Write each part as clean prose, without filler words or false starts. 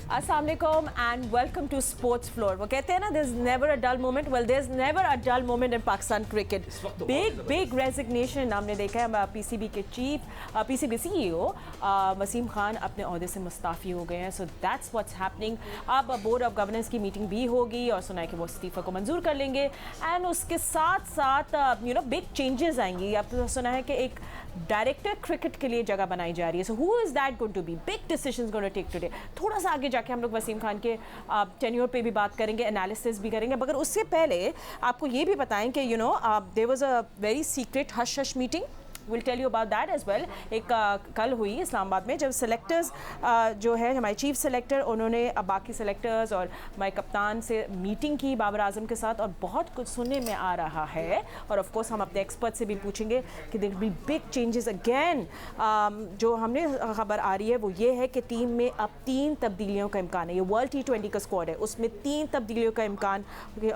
अस्सलाम वालेकुम and welcome to sports floor. वो कहते हैं ना, there is never a dull moment. Well, there is never a dull moment in Pakistan cricket. Big resignation हमने देखा है। पीसीबी के चीफ, पीसीबी सीईओ वसीम खान अपने ओहदे से मुस्ताफ़ी हो गए हैं। So that's what's happening. अब बोर्ड ऑफ गवर्नेंस की मीटिंग भी होगी और सुना है कि वो इस्तीफ़ा को मंजूर कर लेंगे एंड उसके साथ साथ बिग चेंजेस आएंगी। अब तो सुना है कि एक डायरेक्टर क्रिकेट के लिए जगह बनाई जा रही है। So who is that going to be? Big decisions going to take today. थोड़ा सा आगे जाके हम लोग वसीम खान के टेन्योर पे भी बात करेंगे, एनालिसिस भी करेंगे, मगर उससे पहले आपको ये भी बताएं कि there was a very secret hush hush meeting. Will tell you about that as well. एक कल हुई इस्लामाबाद में, जब सेलेक्टर्स जो है हमारे चीफ सेलेक्टर, उन्होंने बाकी सेलेक्टर्स और हमारे कप्तान से मीटिंग की बाबर आजम के साथ, और बहुत कुछ सुनने में आ रहा है। और ऑफ कोर्स हम अपने एक्सपर्ट से भी पूछेंगे कि there will be big changes again. जो हमने खबर आ रही है वो ये है कि टीम में अब 3 तब्दीलियों का इम्कान है। ये वर्ल्ड T20 का स्क्वाड है, उसमें 3 तब्दीलियों का इम्कान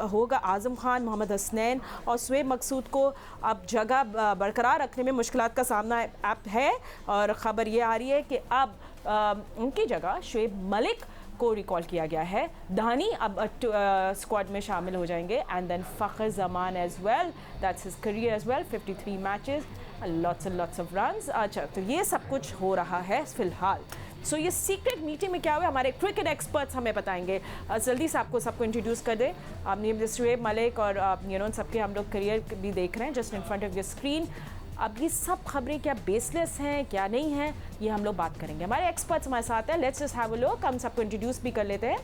होगा। आजम खान, मोहम्मद हसनैन और शुएब मकसूद को अब जगह बरकरार रखने में मुश्किलात का सामना अब है। और ख़बर ये आ रही है कि अब उनकी जगह शुएब मलिक को रिकॉल किया गया है। धानी अब स्क्वाड में शामिल हो जाएंगे and then Fakhar Zaman as well, that's his career as well. 53 matches, lots of runs. अच्छा, तो ये सब कुछ हो रहा है फ़िलहाल। सो ये सीक्रेट मीटिंग में क्या हुआ, हमारे क्रिकेट एक्सपर्ट्स हमें बताएंगे। जल्दी से सबको इंट्रोड्यूस कर दें। आप शुएब मलिक और सबके हम लोग करियर भी देख रहे हैं just in front of your screen. अब ये सब खबरें क्या बेसलेस हैं, क्या नहीं हैं, ये हम लोग बात करेंगे। हमारे एक्सपर्ट्स हमारे साथ हैं। Let's just have a look. हम सबको इंट्रोड्यूस भी कर लेते हैं।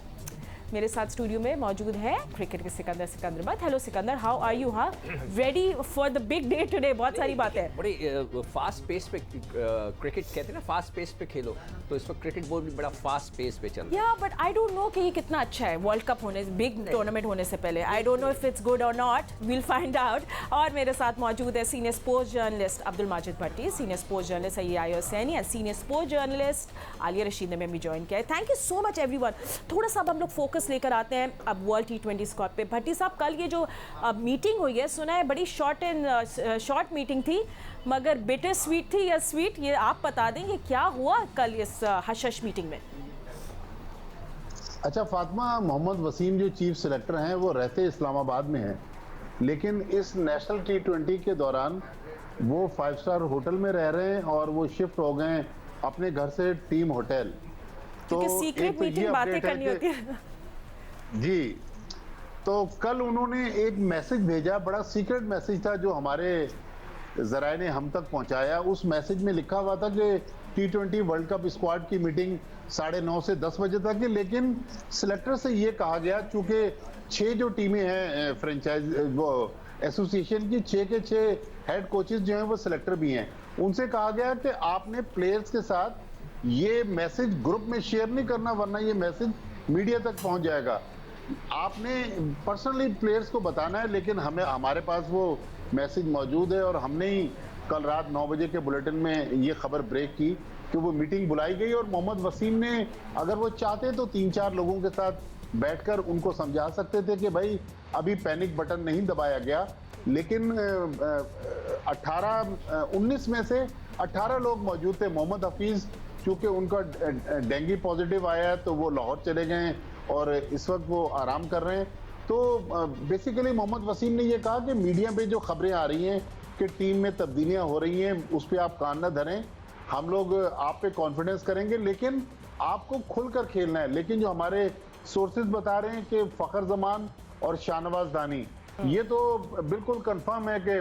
मेरे साथ स्टूडियो में मौजूद है क्रिकेट के Sikandar but. Hello Sikandar, how are you? हाँ, ready for the big day today? बहुत सारी बातें। बड़ी फास्ट पेस पे क्रिकेट कहते हैं ना, फास्ट पेस पे खेलो, तो इस वक्त क्रिकेट बोर्ड भी बड़ा फास्ट पेस पे चल रहा है। या बट आई डोंट नो कि ये कितना अच्छा है वर्ल्ड कप होने, बिग टूर्नामेंट होने से पहले। I don't know if it's good और नॉट, वील फाइंड आउट। और मेरे साथ मौजूद है senior sports journalist Abdul Majid Bhatti, senior sports journalist Syed Hussaini and senior sports journalist Aliya Rashid ने भी ज्वाइन किया है। Thank you so much everyone. थोड़ा सा अब हम लोग फोकस लेकर आते हैं अब वर्ल्ड T20 स्क्वाड पे। भट्टी साहब, कल ये जो मीटिंग हुई है, सुना है बड़ी शॉर्ट मीटिंग थी, मगर बिटर स्वीट थी या स्वीट, ये आप बता दें ये क्या हुआ कल इस हश मीटिंग में? अच्छा फातिमा, मोहम्मद वसीम जो चीफ सेलेक्टर हैं वो रहते इस्लामाबाद में हैं, लेकिन इस नेशनल T20 के दौरान वो 5 स्टार होटल में रह रहे हैं और वो शिफ्ट हो गए अपने घर से टीम होटल। तो सीक्रेट मीटिंग बातें करनी होती है जी। तो कल उन्होंने एक मैसेज भेजा, बड़ा सीक्रेट मैसेज था जो हमारे ज़राए ने हम तक पहुंचाया। उस मैसेज में लिखा हुआ था कि T20 वर्ल्ड कप स्क्वाड की मीटिंग 9:30 से 10 बजे तक है, लेकिन सिलेक्टर से ये कहा गया, चूंकि 6 जो टीमें हैं फ्रेंचाइज वो एसोसिएशन की, 6 के 6 हेड कोचेस जो हैं वो सिलेक्टर भी हैं, उनसे कहा गया कि आपने प्लेयर्स के साथ ये मैसेज ग्रुप में शेयर नहीं करना, वरना ये मैसेज मीडिया तक पहुंच जाएगा। आपने पर्सनली प्लेयर्स को बताना है, लेकिन हमारे पास वो मैसेज मौजूद है और हमने ही कल रात 9 बजे के बुलेटिन में ये खबर ब्रेक की कि वो मीटिंग बुलाई गई और मोहम्मद वसीम ने अगर वो चाहते तो 3-4 लोगों के साथ बैठकर उनको समझा सकते थे कि भाई अभी पैनिक बटन नहीं दबाया गया। लेकिन 19 में से 18 लोग मौजूद थे। मोहम्मद हफीज़ चूँकि उनका डेंगू पॉजिटिव आया है तो वो लाहौर चले गए और इस वक्त वो आराम कर रहे हैं। तो बेसिकली मोहम्मद वसीम ने ये कहा कि मीडिया पे जो खबरें आ रही हैं कि टीम में तब्दीलियां हो रही हैं, उस पर आप कान न धरें, हम लोग आप पे कॉन्फिडेंस करेंगे, लेकिन आपको खुलकर खेलना है। लेकिन जो हमारे सोर्सेज बता रहे हैं कि फ़खर जमान और शाहनवाज दानी, ये तो बिल्कुल कंफर्म है कि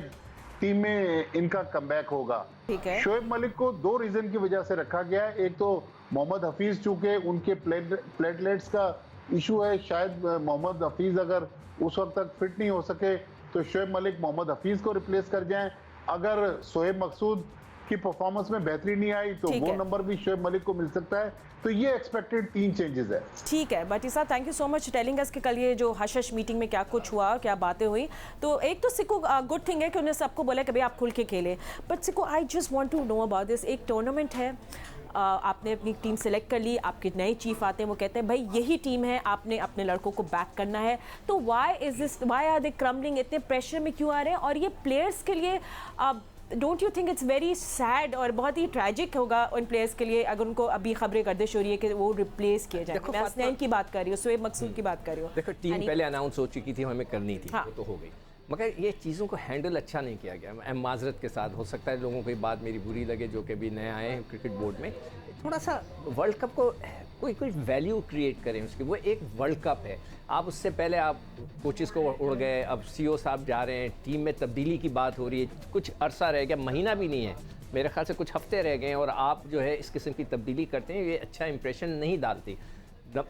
टीम में इनका कमबैक होगा। शुएब मलिक को 2 रीज़न की वजह से रखा गया है। एक तो मोहम्मद हफीज़, चूँकि उनके प्लेटलेट्स का इशू है, शायद मोहम्मद हफीज़ अगर उस वक्त तक फिट नहीं हो सके तो शुएब मलिक मोहम्मद हफीज़ को रिप्लेस कर जाएं। अगर शुएब मकसूद की परफॉर्मेंस में बेहतरी नहीं आई तो वो नंबर भी शुएब मलिक को मिल सकता है। तो ये एक्सपेक्टेड 3 चेंजेस है। ठीक है भट्टी साहब, thank you so much telling us कि कल ये जो हश मीटिंग में क्या कुछ हुआ, क्या बातें हुई। तो एक तो सिको गुड थिंग है कि उन्होंने सबको बोला कि भाई आप खुल के खेलें, बट सिको I just want to know about this. एक टूर्नामेंट है, आपने अपनी टीम सेलेक्ट कर ली, आपके नए चीफ आते हैं, वो कहते हैं भाई यही टीम है, आपने अपने लड़कों को बैक करना है। तो वाई आर दे क्रम्बलिंग? इतने प्रेशर में क्यों आ रहे हैं? और ये प्लेयर्स के लिए don't you think it's very sad और बहुत ही ट्रैजिक होगा उन प्लेयर्स के लिए अगर उनको अभी खबरें गर्दिश हो रही है कि वो रिप्लेस किए जाए? मैं हसनैन की बात कर रही हूँ, शोएब मकसूद की बात कर रही हूँ। देखो टीम पहले अनाउंस हो चुकी थी, हमें करनी थी, वो तो हो गई, मगर ये चीज़ों को हैंडल अच्छा नहीं किया गया। मैं माजरत के साथ, हो सकता है लोगों को ये बात मेरी बुरी लगे जो कि भी नए आए हैं क्रिकेट बोर्ड में, थोड़ा सा वर्ल्ड कप को कोई वैल्यू क्रिएट करें उसकी। वो एक वर्ल्ड कप है, आप उससे पहले आप कोचेस को उड़ गए, अब सीईओ साहब जा रहे हैं, टीम में तब्दीली की बात हो रही है, कुछ अरसा रह गया, महीना भी नहीं है मेरे ख्याल से, कुछ हफ्ते रह गए हैं, और आप जो है इस किस्म की तब्दीली करते हैं, ये अच्छा इंप्रेशन नहीं डालती।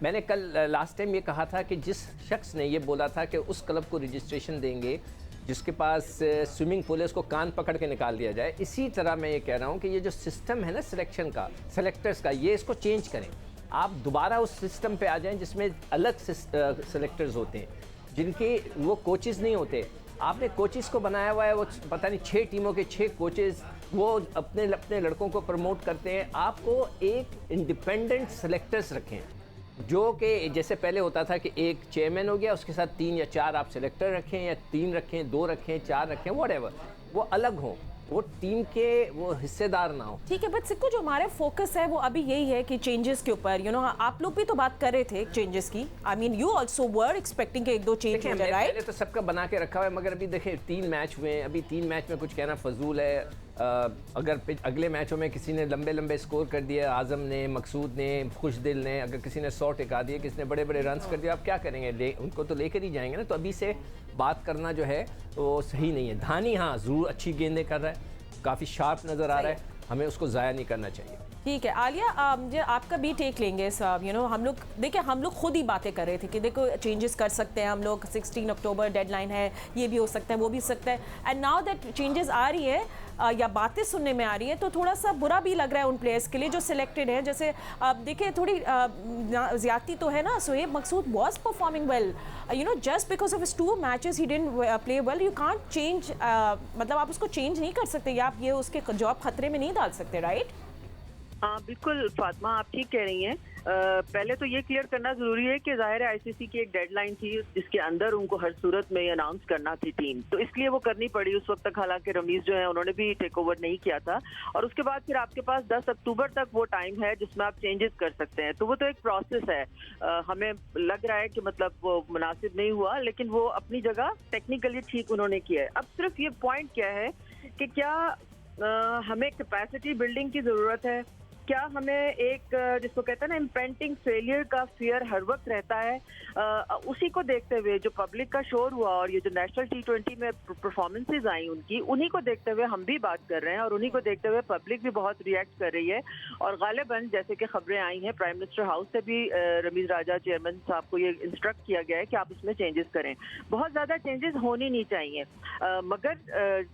मैंने कल लास्ट टाइम ये कहा था कि जिस शख्स ने ये बोला था कि उस क्लब को रजिस्ट्रेशन देंगे जिसके पास स्विमिंग पूल है, उसको कान पकड़ के निकाल दिया जाए, इसी तरह मैं ये कह रहा हूँ कि ये जो सिस्टम है ना सिलेक्शन का, सेलेक्टर्स का, ये इसको चेंज करें। आप दोबारा उस सिस्टम पे आ जाएं जिसमें अलग सेलेक्टर्स होते हैं, जिनके वो कोचेज़ नहीं होते। आपने कोचेज़ को बनाया हुआ है, वो पता नहीं 6 टीमों के 6 कोचेज़ वो अपने लड़कों को प्रमोट करते हैं। आपको एक इंडिपेंडेंट सेलेक्टर्स रखें, जो कि जैसे पहले होता था कि एक चेयरमैन हो गया, उसके साथ 3 या 4 आप सेलेक्टर रखें, या 3 रखें, 2 रखें, 4 रखें, व्हाटएवर, वो अलग हो, वो टीम के वो हिस्सेदार ना हो। ठीक है, बट सिक्कू जो हमारे फोकस है वो अभी यही है कि चेंजेस के ऊपर, यू नो, आप लोग भी तो बात कर रहे थे चेंजेस की। I mean you also were expecting कि 1-2 चेंज हो जाए, राइट? पहले तो सबका बना के रखा हुआ है, मगर अभी देखें 3 मैच हुए हैं, अभी 3 मैच में कुछ कहना फजूल है। अगर अगले मैचों में किसी ने लंबे स्कोर कर दिया, आजम ने, मकसूद ने, खुशदिल ने, अगर किसी ने 100 टिका दिए, किसी ने बड़े रन्स कर दिए, आप क्या करेंगे? उनको तो लेकर ही जाएंगे ना। तो अभी से बात करना जो है वो सही नहीं है। धानी हाँ ज़रूर अच्छी गेंदें कर रहा है, काफ़ी शार्प नज़र आ रहा है, हमें उसको ज़ाया नहीं करना चाहिए। ठीक है आलिया, मुझे आपका भी टेक लेंगे साहब। यू नो, हम लोग देखिए, हम लोग खुद ही बातें कर रहे थे कि देखो चेंजेस कर सकते हैं हम लोग, 16 अक्टूबर डेडलाइन है, ये भी हो सकता है, वो भी हो सकता है। एंड नाउ दैट चेंजेस आ रही है या बातें सुनने में आ रही है, तो थोड़ा सा बुरा भी लग रहा है उन प्लेयर्स के लिए जो सिलेक्टेड है। जैसे देखिए थोड़ी ज़्यादती तो है ना, Shoaib Maqsood was performing well, you know, just because of his 2 matches he didn't play well, you can't change, मतलब आप उसको चेंज नहीं कर सकते, या आप ये उसके जॉब खतरे में नहीं डाल सकते, राइट? हाँ बिल्कुल फातिमा, आप ठीक कह रही हैं। पहले तो ये क्लियर करना जरूरी है कि जाहिर है आईसीसी की एक डेडलाइन थी जिसके अंदर उनको हर सूरत में अनाउंस करना थी टीम, तो इसलिए वो करनी पड़ी उस वक्त तक। हालांकि रमीज जो है उन्होंने भी टेक ओवर नहीं किया था, और उसके बाद फिर आपके पास 10 अक्टूबर तक वो टाइम है जिसमें आप चेंजेस कर सकते हैं। तो वो तो एक प्रोसेस है। हमें लग रहा है कि मतलब वो मुनासिब नहीं हुआ, लेकिन वो अपनी जगह टेक्निकली ठीक उन्होंने किया है। अब सिर्फ ये पॉइंट क्या है कि क्या हमें कैपेसिटी बिल्डिंग की जरूरत है, क्या हमें एक जिसको कहते हैं ना इम्पेंटिंग फेलियर का फियर हर वक्त रहता है। उसी को देखते हुए जो पब्लिक का शोर हुआ और ये जो नेशनल T20 में परफॉर्मेंसेज आई उनकी, उन्हीं को देखते हुए हम भी बात कर रहे हैं, और उन्हीं को देखते हुए पब्लिक भी बहुत रिएक्ट कर रही है। और गालिबन जैसे कि खबरें आई हैं, प्राइम मिनिस्टर हाउस से भी रमीज राजा चेयरमैन साहब को ये इंस्ट्रक्ट किया गया है कि आप इसमें चेंजेस करें। बहुत ज़्यादा चेंजेस होनी नहीं चाहिए, मगर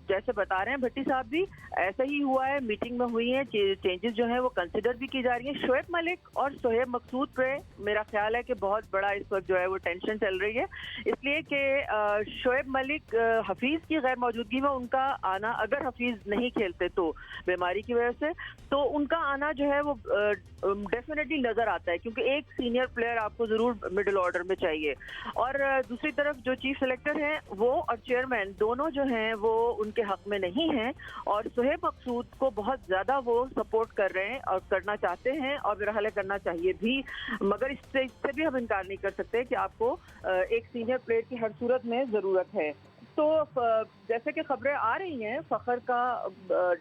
जैसे बता रहे हैं भट्टी साहब भी, ऐसा ही हुआ है, मीटिंग में हुई है, चेंजेस जो है वो कंसिडर भी की जा रही है। शोएब मलिक और शोएब मकसूद पे मेरा ख्याल है कि बहुत बड़ा इस वक्त जो है वो टेंशन चल रही है, इसलिए कि शोएब मलिक हफीज की गैर मौजूदगी में उनका आना, अगर हफीज नहीं खेलते तो बीमारी की वजह से, तो उनका आना जो है वो डेफिनेटली नजर आता है, क्योंकि एक सीनियर प्लेयर आपको जरूर मिडिल ऑर्डर में चाहिए। और दूसरी तरफ जो चीफ सेलेक्टर हैं वो और चेयरमैन दोनों जो हैं वो उनके हक में नहीं हैं, और शोएब मकसूद को बहुत ज्यादा वो सपोर्ट कर रहे हैं और करना चाहते हैं, और मेरा ख्याल है करना चाहिए भी। मगर इससे भी हम इनकार नहीं कर सकते कि आपको एक सीनियर प्लेयर की हर सूरत में जरूरत है। तो जैसे कि खबरें आ रही हैं, फखर का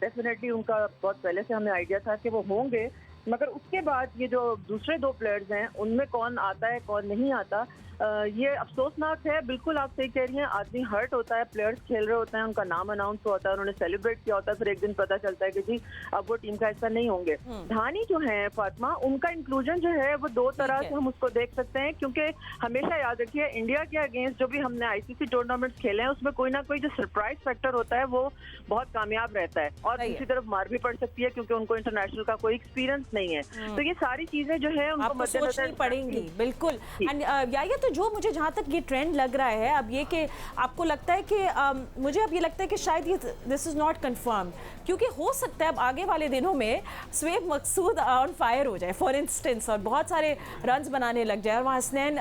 डेफिनेटली उनका बहुत पहले से हमें आइडिया था कि वो होंगे, मगर उसके बाद ये जो दूसरे 2 प्लेयर्स हैं उनमें कौन आता है कौन नहीं आता, ये अफसोसनाक है। बिल्कुल आप सही कह रही हैं, आदमी हर्ट होता है, प्लेयर्स खेल रहे होते हैं, उनका नाम अनाउंस होता है, उन्होंने सेलिब्रेट किया होता है, फिर एक दिन पता चलता है कि जी अब वो टीम का हिस्सा नहीं होंगे। धानी जो है फातिमा, उनका इंक्लूजन जो है वो 2 तरह से हम उसको देख सकते हैं, क्योंकि हमेशा याद रखिए इंडिया के अगेंस्ट जो भी हमने आईसीसी टूर्नामेंट्स खेले हैं उसमें कोई ना कोई जो सरप्राइज फैक्टर होता है वो बहुत कामयाब रहता है, और दूसरी तरफ मार भी पड़ सकती है क्योंकि उनको इंटरनेशनल का कोई एक्सपीरियंस नहीं है। तो ये सारी चीजें जो है उनको सोचनी पड़ेंगी। बिल्कुल। या तो जो मुझे जहाँ तक ये ट्रेंड लग रहा है अब, ये कि आपको लगता है कि मुझे अब ये लगता है कि शायद ये दिस इज नॉट कंफर्म, क्योंकि हो सकता है अब आगे वाले दिनों में शोएब मकसूद ऑन फायर हो जाए फॉर इंस्टेंस, और बहुत सारे रन्स बनाने लग जाए और वहाँ हसनैन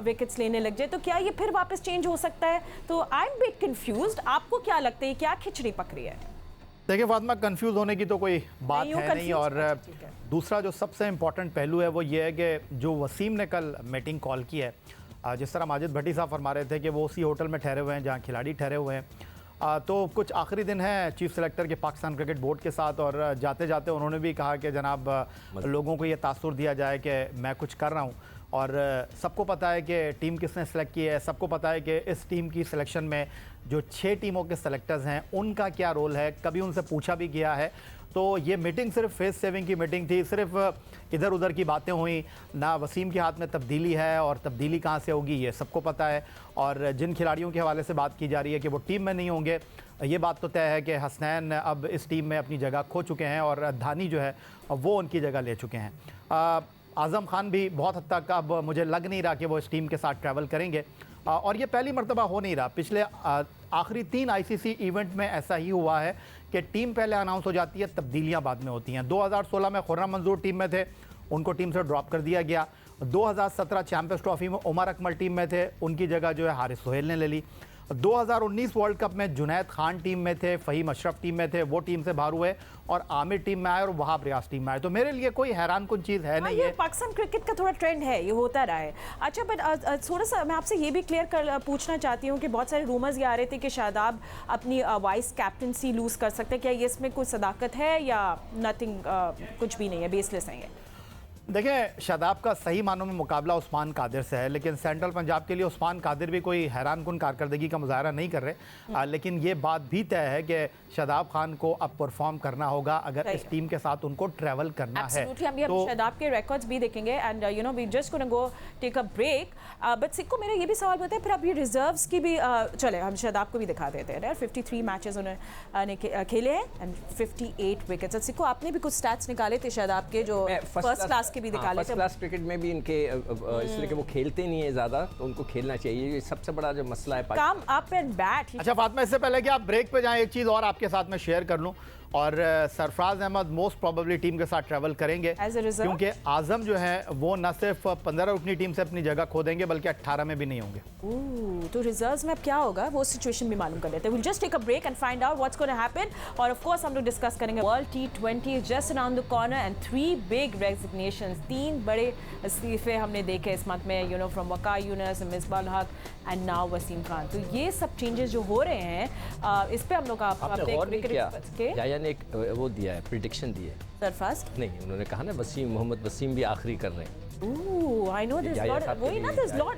विकेट्स लेने लग जाए, तो क्या ये फिर वापस चेंज हो सकता है? तो आई एम बिट कंफ्यूज्ड। आपको क्या लगता है क्या खिचड़ी पक रही है? देखिए फातिमा, कंफ्यूज होने की तो कोई बात नहीं हूँ है नहीं। confused। और अच्छा, ठीक है। दूसरा जो सबसे इम्पोर्टेंट पहलू है वो ये है कि जो वसीम ने कल मीटिंग कॉल की है, जिस तरह माजिद भट्टी साहब फरमा रहे थे कि वो उसी होटल में ठहरे हुए हैं जहाँ खिलाड़ी ठहरे हुए हैं, तो कुछ आखिरी दिन है चीफ सेलेक्टर के पाकिस्तान क्रिकेट बोर्ड के साथ, और जाते जाते उन्होंने भी कहा कि जनाब लोगों को ये तासुर दिया जाए कि मैं कुछ कर रहा हूँ। और सबको पता है कि टीम किसने सेलेक्ट की है, सबको पता है कि इस टीम की सिलेक्शन में जो 6 टीमों के सेलेक्टर्स हैं उनका क्या रोल है, कभी उनसे पूछा भी गया है। तो ये मीटिंग सिर्फ फेस सेविंग की मीटिंग थी, सिर्फ इधर उधर की बातें हुई ना। वसीम के हाथ में तब्दीली है और तब्दीली कहाँ से होगी ये सबको पता है। और जिन खिलाड़ियों के हवाले से बात की जा रही है कि वो टीम में नहीं होंगे, ये बात तो तय है कि हसनैन अब इस टीम में अपनी जगह खो चुके हैं और धानी जो है वो उनकी जगह ले चुके हैं। आज़म खान भी बहुत हद तक अब मुझे लग नहीं रहा कि वो इस टीम के साथ ट्रैवल करेंगे, और ये पहली मरतबा हो नहीं रहा। पिछले आखिरी 3 ICC इवेंट में ऐसा ही हुआ है कि टीम पहले अनाउंस हो जाती है, तब्दीलियां बाद में होती हैं। 2016 में खुर्रम मंजूर टीम में थे, उनको टीम से ड्रॉप कर दिया गया। 2017 चैंपियंस ट्रॉफी में उमर अकमल टीम में थे, उनकी जगह जो है हारिस सोहेल ने ले ली। 2019 वर्ल्ड कप में जुनैद खान टीम में थे, फ़हीम अशरफ टीम में थे, वो टीम से बाहर हुए और आमिर टीम में आए और वहाब रियाज टीम में आए। तो मेरे लिए कोई हैरान कुन चीज़ है नहीं ये है। पाकिस्तान क्रिकेट का थोड़ा ट्रेंड है, ये होता रहा है। अच्छा, बट थोड़ा सा मैं आपसे ये भी क्लियर कर पूछना चाहती हूँ कि बहुत सारे रूमर्स ये आ रहे थे कि शादाब अपनी वाइस कैप्टनसी लूज़ कर सकते हैं। क्या ये इसमें कोई सदाकत है या नथिंग, कुछ भी नहीं है, बेसलेस है ये? देखिए, शादाब का सही मानों में मुकाबला उस्मान कादिर से है, लेकिन सेंट्रल पंजाब के लिए उस्मान कादिर भी कोई हैरान कुन कारकर्दगी का मुजाहरा नहीं कर रहे। लेकिन ये बात भी तय है कि शादाब खान को अब परफॉर्म करना होगा अगर इस टीम के साथ उनको ट्रैवल करना है। हम ये शादाब के रिकॉर्ड्स भी देखेंगे and you know we just gonna go take a break. But सिक्को, मेरा ये भी सवाल होता है फिर अब ये रिजर्व्स की भी चले हम शादाब को भी दिखा देते हैं। 53 मैचेस उन्होंने खेले हैं एंड 58 विकेट्स। सिक्को, आपने भी कुछ स्टैट्स निकाले थे शादाब के जो फर्स्ट क्लास के भी निकाले थे। फर्स्ट क्लास क्रिकेट में भी इनके इसलिए कि वो खेलते नहीं है ज़्यादा, तो उनको खेलना चाहिए। ये सबसे बड़ा जो मसला है काम अप एंड बैट। अच्छा फातिमा, इससे पहले कि आप ब्रेक पे जाएं, एक चीज़ और आपके साथ में शेयर कर लूं। और Sarfaraz Ahmed most probably team के साथ ट्रैवल करेंगे, क्योंकि आजम जो है वो न सिर्फ 15 रुकनी टीम से अपनी जगह खो देंगे बल्कि 18 में भी नहीं होंगे। तो रिजर्व्स में अब क्या होगा वो सिचुएशन भी मालूम कर लेते हैं। Will just take a break and find out what's gonna happen. और ऑफ कोर्स हम लोग डिस्कस करेंगे world T20 just around the corner and 3 big resignations. 3 बड़े इस्तीफे हमने देखे इस मंथ में, you know, from Waqar Younis, Misbah ul Haq and now Wasim Khan. तो ये सब चेंजेस जो हो रहे हैं इस पे हम लोग ने एक वो दिया है, प्रिडिक्शन दी है सरफराज नहीं, उन्होंने कहा ना मोहम्मद वसीम भी आखिरी कर रहे हैं। Ooh, I know there's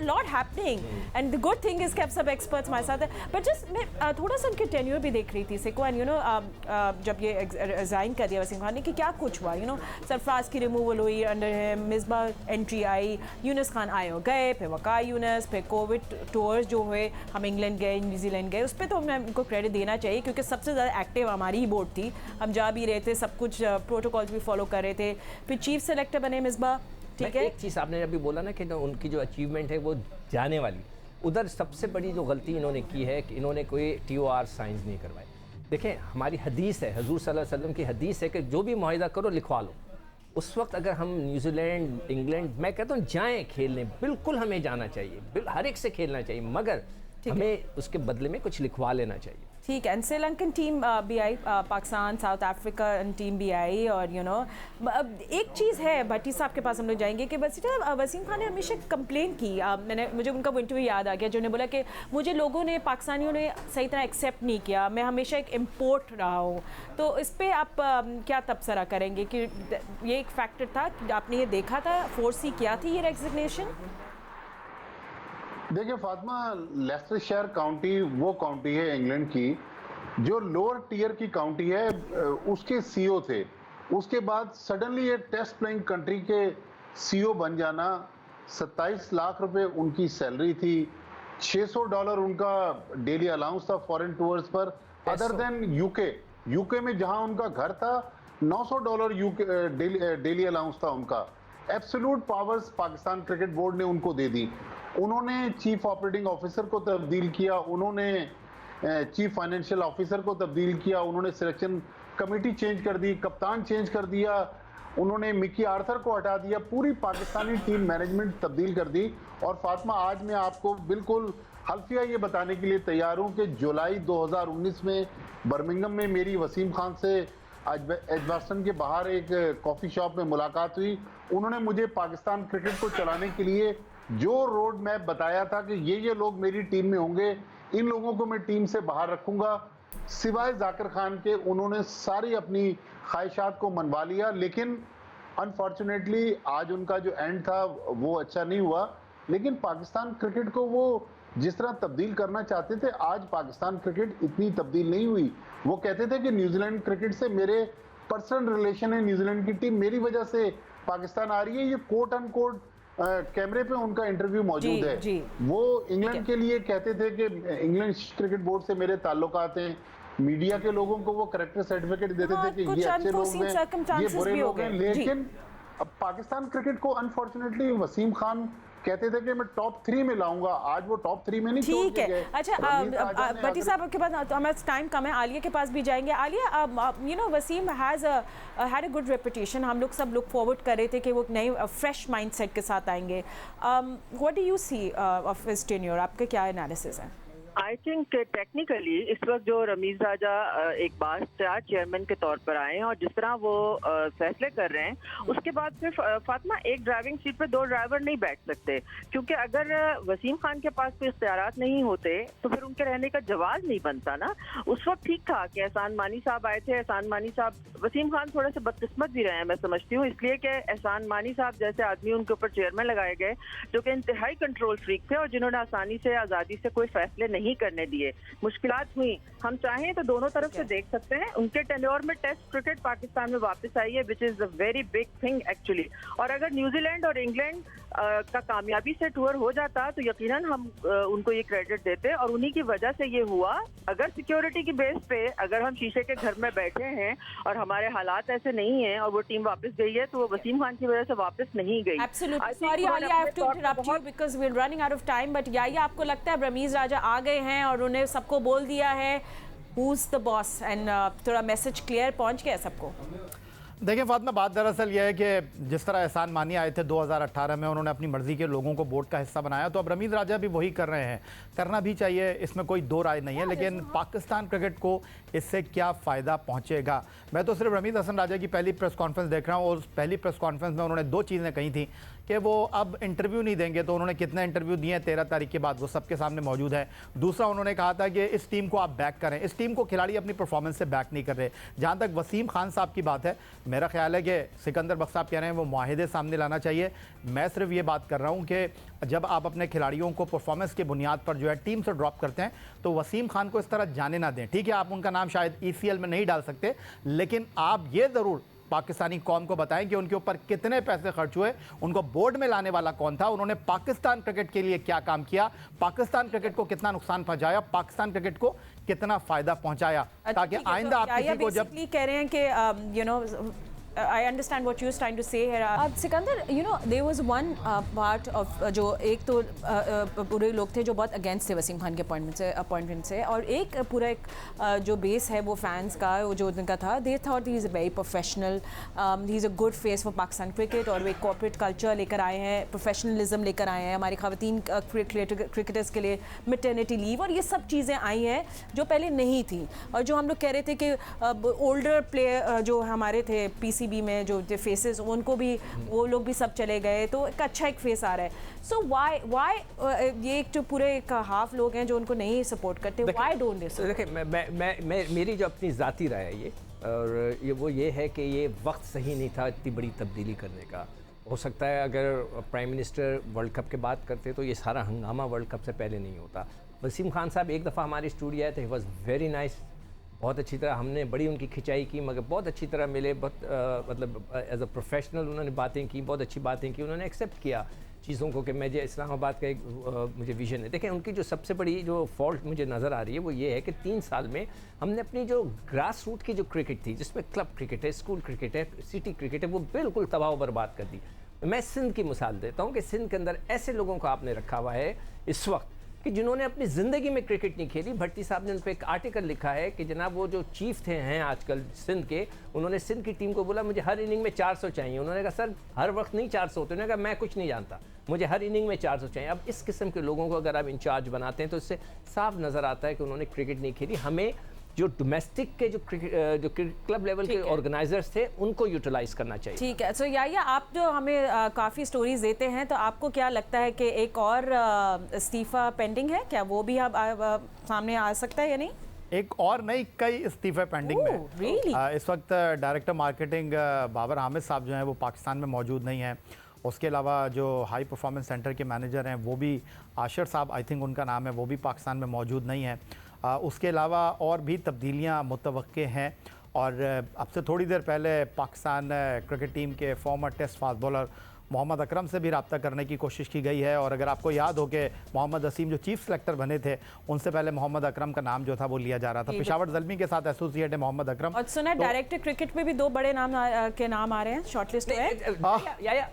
lot happening, and the good thing is कि अब सब experts हमारे साथ हैं। But just मैं थोड़ा सा उनके tenure भी देख रही थी सिको, and you know जब ये resign कर दिया वसीम खान ने कि क्या कुछ हुआ, you know सरफराज की रिमूवल हुई अंडर हिम, मिसबाह एंट्री आई, यूनुस खान आए और गए, फिर वका यूनुस, फिर कोविड टूर्स जो हुए, हम इंग्लैंड गए, न्यूजीलैंड गए, उस पर तो हमें उनको क्रेडिट देना चाहिए क्योंकि सबसे ज़्यादा एक्टिव हमारी ही बोर्ड थी। हम जा भी रहे थे, सब कुछ प्रोटोकॉल्स भी फॉलो कर रहे थे। फिर चीफ सेलेक्टर बने मिसबाह, ठीक है। एक चीज़ आपने अभी बोला ना कि उनकी जो अचीवमेंट है वो जाने वाली, उधर सबसे बड़ी जो गलती इन्होंने की है कि इन्होंने कोई TOR साइंस नहीं करवाए। देखें, हमारी हदीस है, हजूर सल्लल्लाहु अलैहि वसल्लम की हदीस है कि जो भी मुआहिदा करो लिखवा लो। उस वक्त अगर हम न्यूजीलैंड, इंग्लैंड, मैं कहता हूँ जाएँ खेलने, बिल्कुल हमें जाना चाहिए, हर एक से खेलना चाहिए, मगर हमें उसके बदले में कुछ लिखवा लेना चाहिए। ठीक है। एंड श्रीलंकन टीम भी आई, पाकिस्तान, साउथ अफ्रीका टीम भी आई। और यू नो एक चीज़ है, भट्टी साहब के पास हम लोग जाएंगे कि वसीम खान ने हमेशा कंप्लेन की, मुझे उनका इंटरव्यू याद आ गया जो उन्होंने बोला कि मुझे लोगों ने, पाकिस्तानियों ने सही तरह एक्सेप्ट नहीं किया, मैं हमेशा एक इम्पोर्ट रहा हूँ। तो इस पर आप क्या तबसरा करेंगे कि ये एक फैक्टर था, आपने ये देखा था, फोर्स ही किया थी ये रेजिग्नेशन? देखिए फातिमा, लेस्टरशायर काउंटी वो काउंटी है इंग्लैंड की जो लोअर टियर की काउंटी है, उसके CEO थे। उसके बाद सडनली ये टेस्ट प्लेइंग कंट्री के CEO बन जाना, 27 लाख रुपए उनकी सैलरी थी, $600 उनका डेली अलाउंस था फॉरेन टूर्स पर, अदर देन यूके में जहां उनका घर था $900 डेली अलाउंस था उनका। Absolute powers Pakistan cricket board ने उनको दे दी। उन्होंने चीफ ऑपरेटिंग ऑफिसर को तब्दील किया, उन्होंने चीफ फाइनेंशियल ऑफिसर को तब्दील किया, उन्होंने सिलेक्शन कमेटी चेंज कर दी, कप्तान चेंज कर दिया, उन्होंने मिकी आर्थर को हटा दिया, पूरी पाकिस्तानी टीम मैनेजमेंट तब्दील कर दी। और फातिमा, आज मैं आपको बिल्कुल हल्फिया ये बताने के लिए तैयार हूं कि जुलाई 2019 में बर्मिंघम में मेरी वसीम खान से एजबास्टन के बाहर एक कॉफ़ी शॉप में मुलाकात हुई। उन्होंने मुझे पाकिस्तान क्रिकेट को चलाने के लिए जो रोड मैप बताया था कि ये लोग मेरी टीम में होंगे, इन लोगों को मैं टीम से बाहर रखूंगा, सिवाय जाकिर खान के उन्होंने सारी अपनी ख्वाहिशात को मनवा लिया। लेकिन अनफॉर्चुनेटली आज उनका जो एंड था वो अच्छा नहीं हुआ। लेकिन पाकिस्तान क्रिकेट को वो जिस तरह तब्दील करना चाहते थे, आज पाकिस्तान क्रिकेट इतनी तब्दील नहीं हुई। वो कहते थे कि न्यूजीलैंड क्रिकेट से मेरे पर्सनल रिलेशन है, न्यूजीलैंड की टीम मेरी वजह से पाकिस्तान आ रही है। ये कोट अनकोट कैमरे पे उनका इंटरव्यू मौजूद है। वो इंग्लैंड के लिए कहते थे कि इंग्लैंड क्रिकेट बोर्ड से मेरे ताल्लुकात हैं। मीडिया के लोगों को वो करेक्टर सर्टिफिकेट देते थे कि ये अच्छे लोग हैं, ये बुरे लोग हैं। लेकिन अब पाकिस्तान क्रिकेट को अनफॉर्चुनेटली वसीम खान कहते थे कि मैं टॉप 3 में लाऊंगा, आज वो टॉप 3 में नहीं। ठीक है, अच्छा भट्टी साहब आपके पास हमारा टाइम कम है, आलिया के पास भी जाएंगे। Aliya, you know Wasim has had a good reputation, हम लोग सब लुक फॉरवर्ड कर रहे थे कि वो नए फ्रेश माइंडसेट के साथ आएंगे। What do you see of his tenure, आपका क्या एनालिसिस है? आई थिंक टेक्निकली इस वक्त जो रमीज राजा एक बार स्टार चेयरमैन के तौर पर आए हैं और जिस तरह वो फैसले कर रहे हैं, उसके बाद फिर फातिमा एक ड्राइविंग सीट पे 2 ड्राइवर नहीं बैठ सकते, क्योंकि अगर वसीम खान के पास कोई इख्तियारात नहीं होते तो फिर उनके रहने का जवाब नहीं बनता ना। उस वक्त ठीक था कि एहसान मानी साहब आए थे। एहसान मानी साहब, वसीम खान थोड़े से बदकिस्मत भी रहे हैं मैं समझती हूँ, इसलिए कि एहसान मानी साहब जैसे आदमी उनके ऊपर चेयरमैन लगाए गए जो कि इंतहाई कंट्रोल फ्रीक थे और जिन्होंने आसानी से आज़ादी से कोई फैसले नहीं करने दिए। मुश्किलात हुई, हम चाहें तो दोनों तरफ से देख सकते हैं। उनके टेन्योर में टेस्ट क्रिकेट पाकिस्तान में वापस आई है, which is a very big thing actually. और अगर न्यूजीलैंड और इंग्लैंड का कामयाबी से टूर हो जाता तो यकीनन हम उनको ये क्रेडिट देते और उन्हीं की वजह से ये हुआ। अगर सिक्योरिटी की बेस पे अगर हम शीशे के घर में बैठे हैं और हमारे हालात ऐसे नहीं है और वो टीम वापस गई है तो वो वसीम खान की वजह से वापस नहीं गई। Absolutely. Sorry Ali, I have to interrupt you because we're running out of time. But या आपको लगता है रमीज राजा आ गए हैं और उन्हें सबको बोल दिया है who's the boss and थोड़ा मैसेज क्लियर पहुंच गया सबको? देखिए फातिमा, बात दरअसल यह है कि जिस तरह एहसान मानी आए थे 2018 में, उन्होंने अपनी मर्ज़ी के लोगों को बोर्ड का हिस्सा बनाया, तो अब रमीज़ राजा भी वही कर रहे हैं। करना भी चाहिए, इसमें कोई दो राय नहीं है, लेकिन पाकिस्तान क्रिकेट को इससे क्या फ़ायदा पहुंचेगा? मैं तो सिर्फ रमीज़ हसन राजा की पहली प्रेस कॉन्फ्रेंस देख रहा हूँ और उस पहली प्रेस कॉन्फ्रेंस में उन्होंने 2 चीज़ें कही थी कि वो अब इंटरव्यू नहीं देंगे। तो उन्होंने कितने इंटरव्यू दिए हैं 13 तारीख के बाद, वो सबके सामने मौजूद है। दूसरा, उन्होंने कहा था कि इस टीम को आप बैक करें। इस टीम को खिलाड़ी अपनी परफॉर्मेंस से बैक नहीं कर रहे। जहाँ तक वसीम खान साहब की बात है, मेरा ख्याल है कि सिकंदर बख्श साहब कह रहे हैं वो मुआहिदे सामने लाना चाहिए। मैं सिर्फ ये बात कर रहा हूँ कि जब आप अपने खिलाड़ियों को परफॉर्मेंस की बुनियाद पर जो है टीम से ड्रॉप करते हैं तो वसीम खान को इस तरह जाने ना दें। ठीक है, आप उनका नाम शायद ECL में नहीं डाल सकते, लेकिन आप ये ज़रूर पाकिस्तानी कौम को बताएं कि उनके ऊपर कितने पैसे खर्च हुए, उनको बोर्ड में लाने वाला कौन था, उन्होंने पाकिस्तान क्रिकेट के लिए क्या काम किया, पाकिस्तान क्रिकेट को कितना नुकसान पहुंचाया, पाकिस्तान क्रिकेट को कितना फायदा पहुंचाया, ताकि आइंदा आप किसी को जब कह रहे हैं कि you know I understand what you're trying to say here. Sikandar, you know, there was one part of जो एक तो पूरे लोग थे जो बहुत अगेंस्ट थे वसीम खान के अपॉइंटमेंट से और एक पूरा एक जो बेस है वो फैंस का जो उनका था, they thought he is very professional, he is a good face for Pakistan cricket और वे कॉर्पोरेट कल्चर लेकर आए हैं, प्रोफेशनलिज्म लेकर आए हैं, हमारी ख़वातीन क्रिकेटर्स के लिए मैटरनिटी लीव और ये सब चीज़ें आई हैं जो पहले नहीं थी। और जो हम लोग कह रहे थे कि ओल्डर प्लेयर जो हमारे थे PCB में जो फेसेस, उनको भी वो लोग भी सब चले गए, तो एक अच्छा एक फेस आ रहा है। सो व्हाई ये एक जो पूरे एक हाफ लोग हैं जो उनको नहीं सपोर्ट करते, व्हाई डोंट दे? देखिए, मैं मेरी जो अपनी ज़ाती राय है ये, और ये है कि ये वक्त सही नहीं था इतनी बड़ी तब्दीली करने का। हो सकता है अगर प्राइम मिनिस्टर वर्ल्ड कप के बात करते तो ये सारा हंगामा वर्ल्ड कप से पहले नहीं होता। वसीम खान साहब एक दफ़ा हमारी स्टूडियो आए थे, ही वॉज वेरी नाइस, बहुत अच्छी तरह हमने बड़ी उनकी खिंचाई की, मगर बहुत अच्छी तरह मिले, बहुत मतलब एज अ प्रोफेशनल उन्होंने बातें की, बहुत अच्छी बातें की, उन्होंने एक्सेप्ट किया चीज़ों को कि मुझे इस्लामाबाद का एक मुझे विज़न है। देखें, उनकी जो सबसे बड़ी जो फॉल्ट मुझे नज़र आ रही है वो ये है कि 3 साल में हमने अपनी जो ग्रास रूट की जो क्रिकेट थी, जिसमें क्लब क्रिकेट है, स्कूल क्रिकेट है, सिटी क्रिकेट है, वो बिल्कुल तबाह बर्बाद कर दी। मैं सिंध की मिसाल देता हूँ कि सिंध के अंदर ऐसे लोगों को आपने रखा हुआ है इस वक्त कि जिन्होंने अपनी ज़िंदगी में क्रिकेट नहीं खेली। भट्टी साहब ने उन पर एक आर्टिकल लिखा है कि जनाब वो जो चीफ थे हैं आजकल सिंध के, उन्होंने सिंध की टीम को बोला मुझे हर इनिंग में 400 चाहिए। उन्होंने कहा सर हर वक्त नहीं 400 होते। उन्होंने कहा मैं कुछ नहीं जानता, मुझे हर इनिंग में 400 चाहिए। अब इस किस्म के लोगों को अगर आप इंचार्ज बनाते हैं तो इससे साफ नज़र आता है कि उन्होंने क्रिकेट नहीं खेली। हमें जो डोमेस्टिक के जो क्लब लेवल के ऑर्गेनाइजर्स थे उनको यूटिलाइज करना चाहिए। ठीक है। सो या आप जो हमें काफ़ी स्टोरीज देते हैं, तो आपको क्या लगता है कि एक और इस्तीफा पेंडिंग है क्या? वो भी अब सामने आ सकता है या नहीं? एक और नहीं, कई इस्तीफे पेंडिंग में really? इस वक्त डायरेक्टर मार्केटिंग बाबर हामिद साहब जो हैं वो पाकिस्तान में मौजूद नहीं हैं। उसके अलावा जो हाई परफॉर्मेंस सेंटर के मैनेजर हैं वो भी आशिर साहब, आई थिंक उनका नाम है, वो भी पाकिस्तान में मौजूद नहीं है। उसके अलावा और भी तब्दीलियाँ मुतवक्के हैं। और अब से थोड़ी देर पहले पाकिस्तान क्रिकेट टीम के former test fast bowler Mohammad Akram से भी रब्ता करने की कोशिश की गई है। और अगर आपको याद हो कि मोहम्मद असीम जो चीफ सेलेक्टर बने थे, उनसे पहले मोहम्मद अकरम का नाम जो था वो लिया जा रहा था। पेशावर ज़ल्मी के साथ एसोसिएट है मोहम्मद अकरम। और सुना डायरेक्टर क्रिकेट में भी 2 बड़े नाम के नाम आ रहे हैं, शॉर्टलिस्ट है।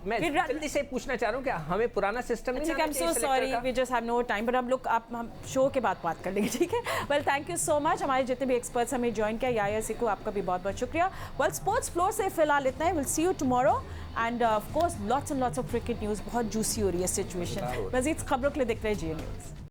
मैं जल्दी से पूछना चाह रहा हूँ कि हमें पुराना सिस्टम ठीक है, I am so sorry, we just have no time, but हम शो के बाद बात कर लेंगे, ठीक है? Well thank you so much. हमारे जितने भी एक्सपर्ट्स हमें ज्वाइन किया, याया सिकू आपका भी बहुत बहुत शुक्रिया। वेल स्पोर्ट्स फ्लोर से फिलहाल इतना ही। Will see you tomorrow and of course lots and lots of cricket news. बहुत जूसी हो रही है सिचुएशन। मज़ीद खबरों के लिए देखते रहिए GA न्यूज़।